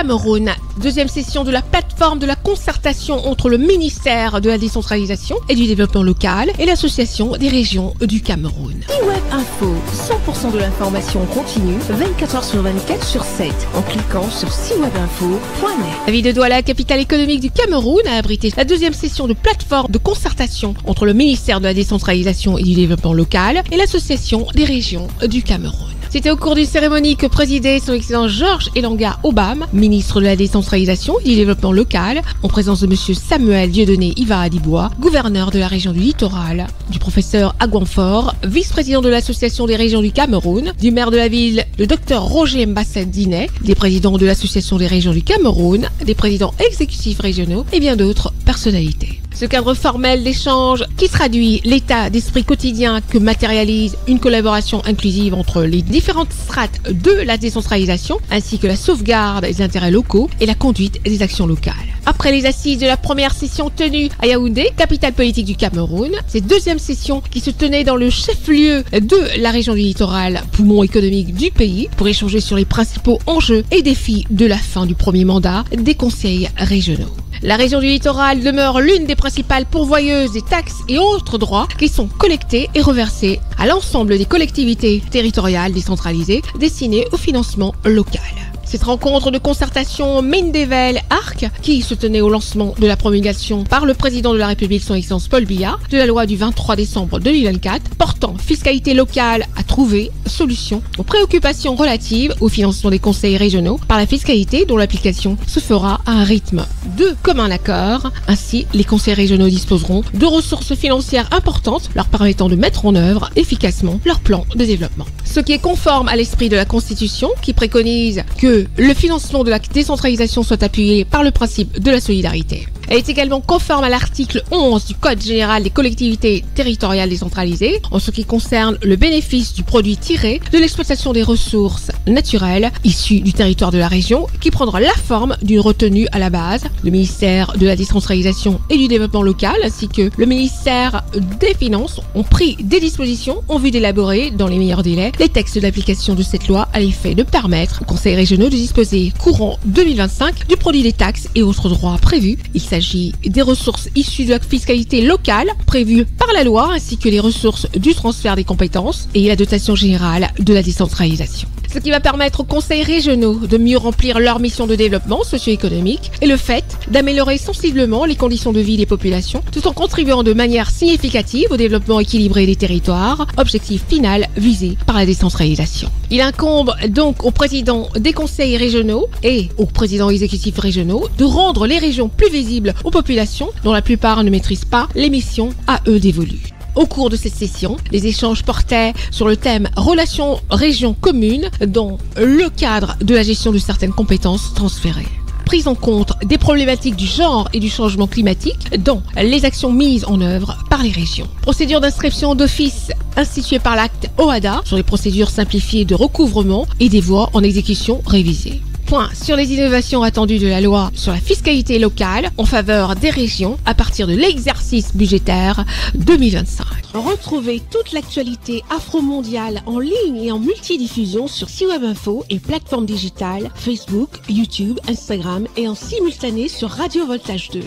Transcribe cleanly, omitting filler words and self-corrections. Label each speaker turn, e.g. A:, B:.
A: Cameroun. Deuxième session de la plateforme de la concertation entre le ministère de la décentralisation et du développement local et l'association des régions du Cameroun.
B: C-Web Info, 100% de l'information continue, 24h sur 24 sur 7, en cliquant sur cwebinfo.net.
A: La ville de Douala, capitale économique du Cameroun, a abrité la deuxième session de plateforme de concertation entre le ministère de la décentralisation et du développement local et l'association des régions du Cameroun. C'était au cours d'une cérémonie que présidait son excellence Georges Elanga Obam, ministre de la décentralisation et du développement local, en présence de monsieur Samuel Dieudonné Iva Adibois, gouverneur de la région du littoral, du professeur Agwanfor, vice-président de l'association des régions du Cameroun, du maire de la ville, le docteur Roger Mbasset Dinet, des présidents de l'association des régions du Cameroun, des présidents exécutifs régionaux et bien d'autres personnalités. Ce cadre formel d'échange qui traduit l'état d'esprit quotidien que matérialise une collaboration inclusive entre les différentes strates de la décentralisation ainsi que la sauvegarde des intérêts locaux et la conduite des actions locales. Après les assises de la première session tenue à Yaoundé, capitale politique du Cameroun, cette deuxième session qui se tenait dans le chef-lieu de la région du littoral, poumon économique du pays, pour échanger sur les principaux enjeux et défis de la fin du premier mandat des conseils régionaux. La région du littoral demeure l'une des principales pourvoyeuses des taxes et autres droits qui sont collectés et reversés à l'ensemble des collectivités territoriales décentralisées destinées au financement local. Cette rencontre de concertation Mindevel-Arc, qui se tenait au lancement de la promulgation par le président de la République, son excellence Paul Biya, de la loi du 23 décembre 2024, portant fiscalité locale à trouver solution aux préoccupations relatives au financement des conseils régionaux par la fiscalité dont l'application se fera à un rythme de commun accord. Ainsi, les conseils régionaux disposeront de ressources financières importantes leur permettant de mettre en œuvre efficacement leur plan de développement. Ce qui est conforme à l'esprit de la Constitution qui préconise que le financement de la décentralisation soit appuyé par le principe de la solidarité. Elle est également conforme à l'article 11 du Code général des collectivités territoriales décentralisées en ce qui concerne le bénéfice du produit tiré de l'exploitation des ressources naturelles issues du territoire de la région qui prendra la forme d'une retenue à la base. Le ministère de la décentralisation et du développement local ainsi que le ministère des Finances ont pris des dispositions en vue d'élaborer dans les meilleurs délais les textes d'application de cette loi à l'effet de permettre aux conseils régionaux de disposer courant 2025 du produit des taxes et autres droits prévus. Il s'agit des ressources issues de la fiscalité locale prévues par la loi ainsi que les ressources du transfert des compétences et la dotation générale de la décentralisation. Ce qui va permettre aux conseils régionaux de mieux remplir leur mission de développement socio-économique et le fait d'améliorer sensiblement les conditions de vie des populations tout en contribuant de manière significative au développement équilibré des territoires, objectif final visé par la décentralisation. Il incombe donc aux présidents des conseils régionaux et aux présidents exécutifs régionaux de rendre les régions plus visibles aux populations dont la plupart ne maîtrisent pas les missions à eux dévolues. Au cours de cette session, les échanges portaient sur le thème relations régions-communes dans le cadre de la gestion de certaines compétences transférées. Prise en compte des problématiques du genre et du changement climatique dans les actions mises en œuvre par les régions. Procédure d'inscription d'office instituée par l'acte OHADA sur les procédures simplifiées de recouvrement et des voies en exécution révisées. Point sur les innovations attendues de la loi sur la fiscalité locale en faveur des régions à partir de l'exercice budgétaire 2025.
B: Retrouvez toute l'actualité afro-mondiale en ligne et en multidiffusion sur C-Web Info et plateformes digitales Facebook, YouTube, Instagram et en simultané sur Radio Voltage 2.